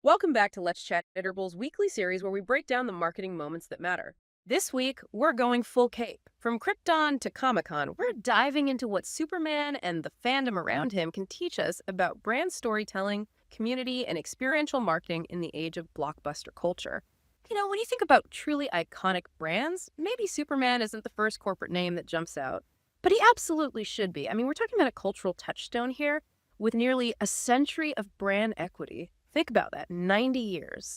Welcome back to Let's Chat Iterable's weekly series where we break down the marketing moments that matter. This week, we're going full cape. From Krypton to Comic-Con, we're diving into what Superman and the fandom around him can teach us about brand storytelling, community, and experiential marketing in the age of blockbuster culture. When you think about truly iconic brands, maybe Superman isn't the first corporate name that jumps out, but he absolutely should be. We're talking about a cultural touchstone here with nearly a century of brand equity. Think about that, 90 years.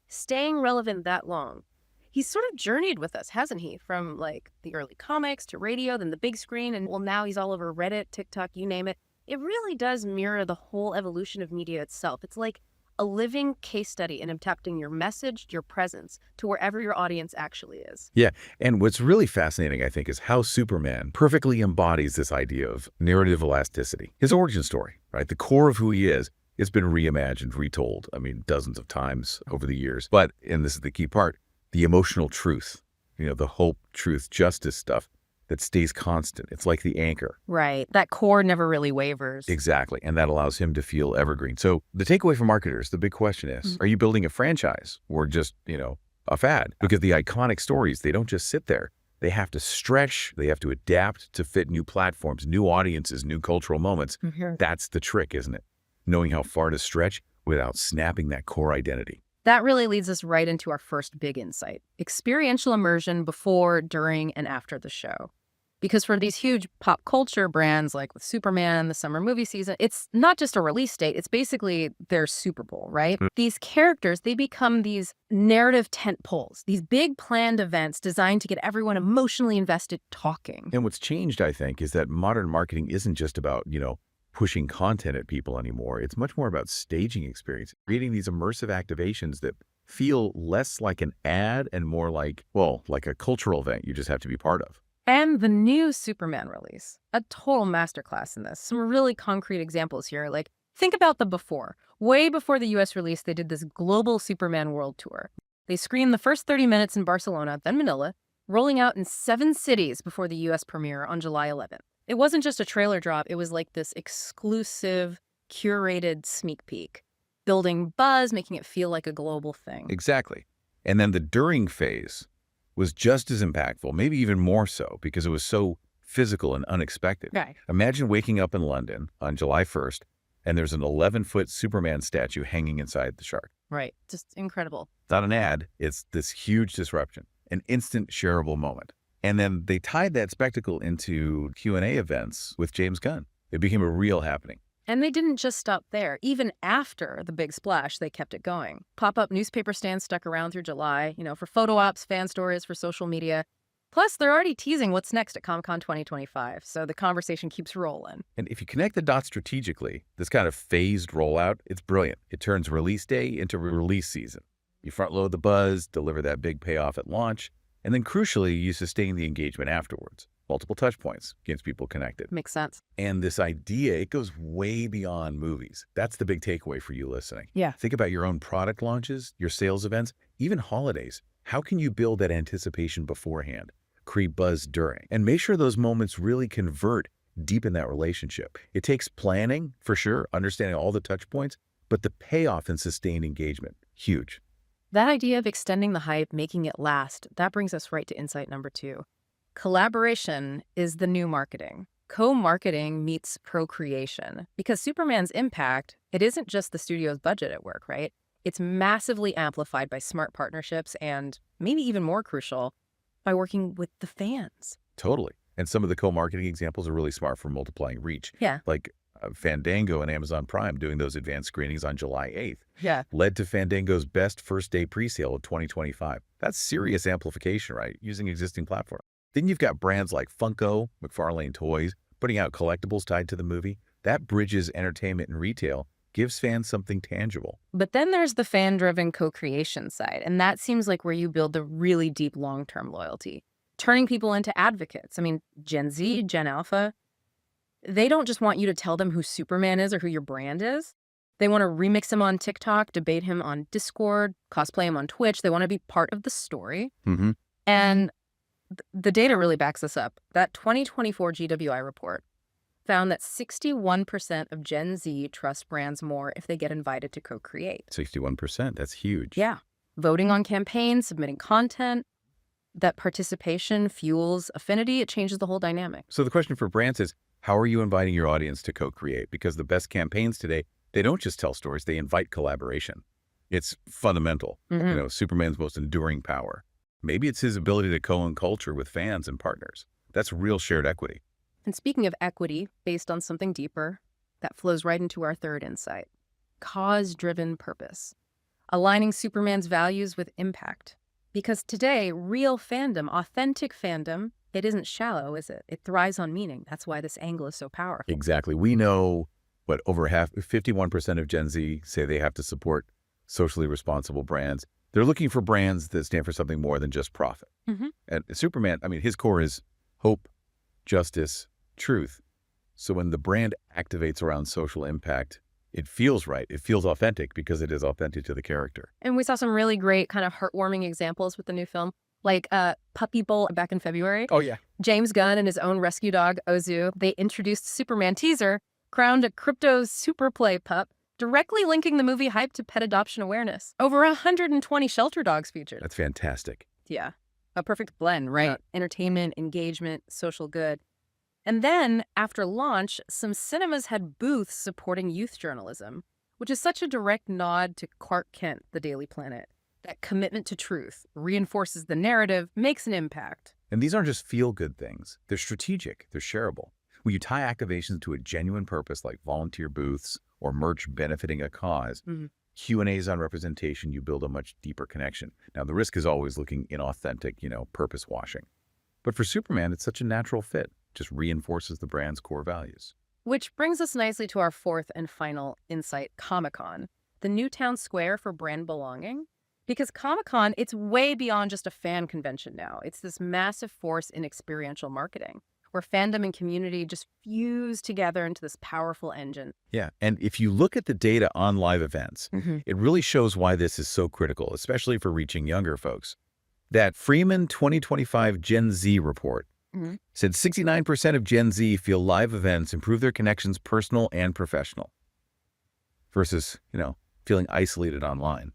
Staying relevant that long. He's sort of journeyed with us, hasn't he? From the early comics to radio, then the big screen, and well, now he's all over Reddit, TikTok, you name it. It really does mirror the whole evolution of media itself. It's like a living case study in adapting your message, your presence, to wherever your audience actually is. Yeah, and what's really fascinating, I think, is how Superman perfectly embodies this idea of narrative elasticity. His origin story, right? The core of who he is, it's been reimagined, retold, dozens of times over the years. But, and this is the key part, the emotional truth, the hope, truth, justice stuff that stays constant. It's like the anchor. Right. That core never really wavers. Exactly. And that allows him to feel evergreen. So the takeaway for marketers, the big question is, are you building a franchise or just, a fad? Because the iconic stories, they don't just sit there. They have to stretch. They have to adapt to fit new platforms, new audiences, new cultural moments. That's the trick, isn't it? Knowing how far to stretch without snapping that core identity. That really leads us right into our first big insight. Experiential immersion before, during, and after the show. Because for these huge pop culture brands like with Superman, the summer movie season, it's not just a release date, it's basically their Super Bowl, right? These characters, they become these narrative tent poles, these big planned events designed to get everyone emotionally invested talking. And what's changed, I think, is that modern marketing isn't just about, pushing content at people anymore. It's much more about staging experience, creating these immersive activations that feel less like an ad and more like a cultural event you just have to be part of. And the new Superman release, a total masterclass in this. Some really concrete examples here. Think about the before. Way before the US release, they did this global Superman world tour. They screened the first 30 minutes in Barcelona, then Manila, rolling out in 7 cities before the US premiere on July 11th. It wasn't just a trailer drop, it was like this exclusive, curated sneak peek, building buzz, making it feel like a global thing. Exactly. And then the during phase was just as impactful, maybe even more so, because it was so physical and unexpected. Right. Imagine waking up in London on July 1st, and there's an 11-foot Superman statue hanging inside the shark. Right. Just incredible. It's not an ad, it's this huge disruption, an instant shareable moment. And then they tied that spectacle into Q&A events with James Gunn. It became a real happening. And they didn't just stop there. Even after the big splash, they kept it going. Pop-up newspaper stands stuck around through July, for photo ops, fan stories, for social media. Plus, they're already teasing what's next at Comic-Con 2025, so the conversation keeps rolling. And if you connect the dots strategically, this kind of phased rollout, it's brilliant. It turns release day into release season. You front-load the buzz, deliver that big payoff at launch, and then crucially, you sustain the engagement afterwards. Multiple touch points keeps people connected. Makes sense. And this idea, it goes way beyond movies. That's the big takeaway for you listening. Yeah. Think about your own product launches, your sales events, even holidays. How can you build that anticipation beforehand, create buzz during, and make sure those moments really convert deep in that relationship? It takes planning, for sure, understanding all the touch points, but the payoff and sustained engagement, huge. That idea of extending the hype, making it last, that brings us right to insight number 2. Collaboration is the new marketing. Co-marketing meets procreation. Because Superman's impact, it isn't just the studio's budget at work, right? It's massively amplified by smart partnerships and, maybe even more crucial, by working with the fans. Totally. And some of the co-marketing examples are really smart for multiplying reach. Yeah. Like Fandango and Amazon Prime doing those advanced screenings on July 8th. Yeah. Led to Fandango's best first-day presale of 2025. That's serious amplification, right? Using existing platforms. Then you've got brands like Funko, McFarlane Toys, putting out collectibles tied to the movie. That bridges entertainment and retail, gives fans something tangible. But then there's the fan-driven co-creation side, and that seems like where you build the really deep long-term loyalty, turning people into advocates. Gen Z, Gen Alpha, they don't just want you to tell them who Superman is or who your brand is. They want to remix him on TikTok, debate him on Discord, cosplay him on Twitch. They want to be part of the story. And the data really backs this up. That 2024 GWI report, found that 61% of Gen Z trust brands more if they get invited to co-create. 61%, that's huge. Yeah. Voting on campaigns, submitting content, that participation fuels affinity. It changes the whole dynamic. So the question for brands is, how are you inviting your audience to co-create? Because the best campaigns today, they don't just tell stories, they invite collaboration. It's fundamental. Superman's most enduring power. Maybe it's his ability to co-own culture with fans and partners. That's real shared equity. And speaking of equity, based on something deeper, that flows right into our third insight. Cause-driven purpose. Aligning Superman's values with impact. Because today, real fandom, authentic fandom, it isn't shallow, is it? It thrives on meaning. That's why this angle is so powerful. Exactly. We know, over 51% of Gen Z say they have to support socially responsible brands. They're looking for brands that stand for something more than just profit. And Superman, his core is hope, justice, truth. So when the brand activates around social impact, it feels right. It feels authentic because it is authentic to the character. And we saw some really great kind of heartwarming examples with the new film, like Puppy Bowl back in February. Oh, yeah. James Gunn and his own rescue dog, Ozu, they introduced Superman teaser, crowned a crypto super play pup, directly linking the movie hype to pet adoption awareness. Over 120 shelter dogs featured. That's fantastic. Yeah. A perfect blend, right? Entertainment, engagement, social good. And then, after launch, some cinemas had booths supporting youth journalism, which is such a direct nod to Clark Kent, the Daily Planet. That commitment to truth reinforces the narrative, makes an impact. And these aren't just feel-good things. They're strategic. They're shareable. When you tie activations to a genuine purpose like volunteer booths or merch benefiting a cause, Q&As on representation, you build a much deeper connection. Now, the risk is always looking inauthentic, purpose washing. But for Superman, it's such a natural fit. Just reinforces the brand's core values. Which brings us nicely to our fourth and final insight, Comic-Con, the new town square for brand belonging. Because Comic-Con, it's way beyond just a fan convention now. It's this massive force in experiential marketing, where fandom and community just fuse together into this powerful engine. Yeah, and if you look at the data on live events, it really shows why this is so critical, especially for reaching younger folks. That Freeman 2025 Gen Z report said 69% of Gen Z feel live events improve their connections, personal and professional, versus, feeling isolated online.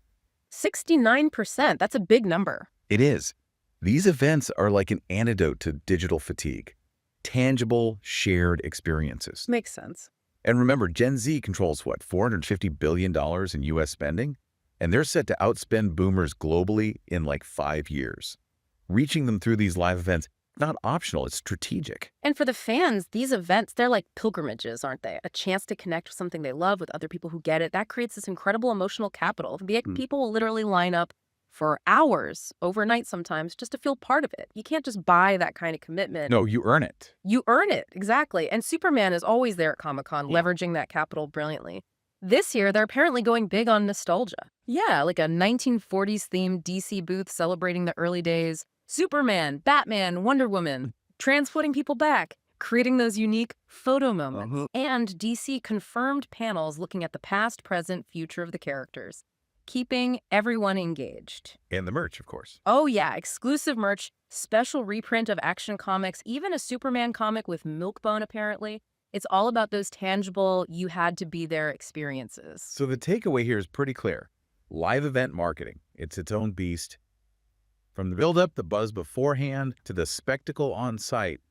69%, that's a big number. It is. These events are like an antidote to digital fatigue. Tangible, shared experiences. Makes sense. And remember, Gen Z controls what, $450 billion in U.S. spending? And they're set to outspend boomers globally in like 5 years. Reaching them through these live events, not optional, it's strategic. And for the fans, these events, they're like pilgrimages, aren't they? A chance to connect with something they love with other people who get it. That creates this incredible emotional capital. People will literally line up for hours, overnight sometimes, just to feel part of it. You can't just buy that kind of commitment. No, you earn it. You earn it, exactly. And Superman is always there at Comic-Con, leveraging that capital brilliantly. This year, they're apparently going big on nostalgia. Yeah, like a 1940s-themed DC booth celebrating the early days. Superman, Batman, Wonder Woman, transporting people back, creating those unique photo moments. And DC confirmed panels looking at the past, present, future of the characters, keeping everyone engaged. And the merch, of course. Oh yeah, exclusive merch, special reprint of Action Comics, even a Superman comic with Milkbone apparently. It's all about those tangible, you had to be there experiences. So the takeaway here is pretty clear. Live event marketing, it's its own beast. From the build-up, the buzz beforehand, to the spectacle on site,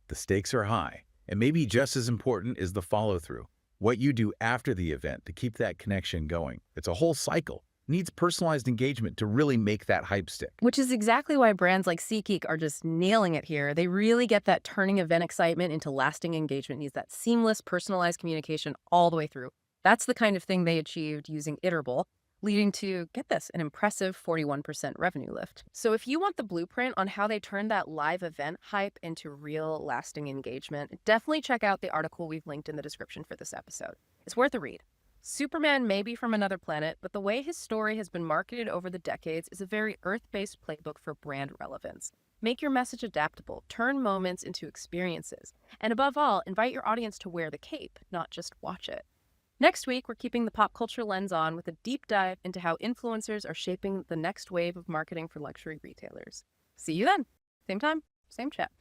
the stakes are high. And maybe just as important is the follow-through. What you do after the event to keep that connection going. It's a whole cycle. Needs personalized engagement to really make that hype stick. Which is exactly why brands like SeatGeek are just nailing it here. They really get that turning event excitement into lasting engagement. Needs that seamless, personalized communication all the way through. That's the kind of thing they achieved using Iterable, leading to, get this, an impressive 41% revenue lift. So if you want the blueprint on how they turned that live event hype into real lasting engagement, definitely check out the article we've linked in the description for this episode. It's worth a read. Superman may be from another planet, but the way his story has been marketed over the decades is a very Earth-based playbook for brand relevance. Make your message adaptable, turn moments into experiences, and above all, invite your audience to wear the cape, not just watch it. Next week, we're keeping the pop culture lens on with a deep dive into how influencers are shaping the next wave of marketing for luxury retailers. See you then. Same time, same chat.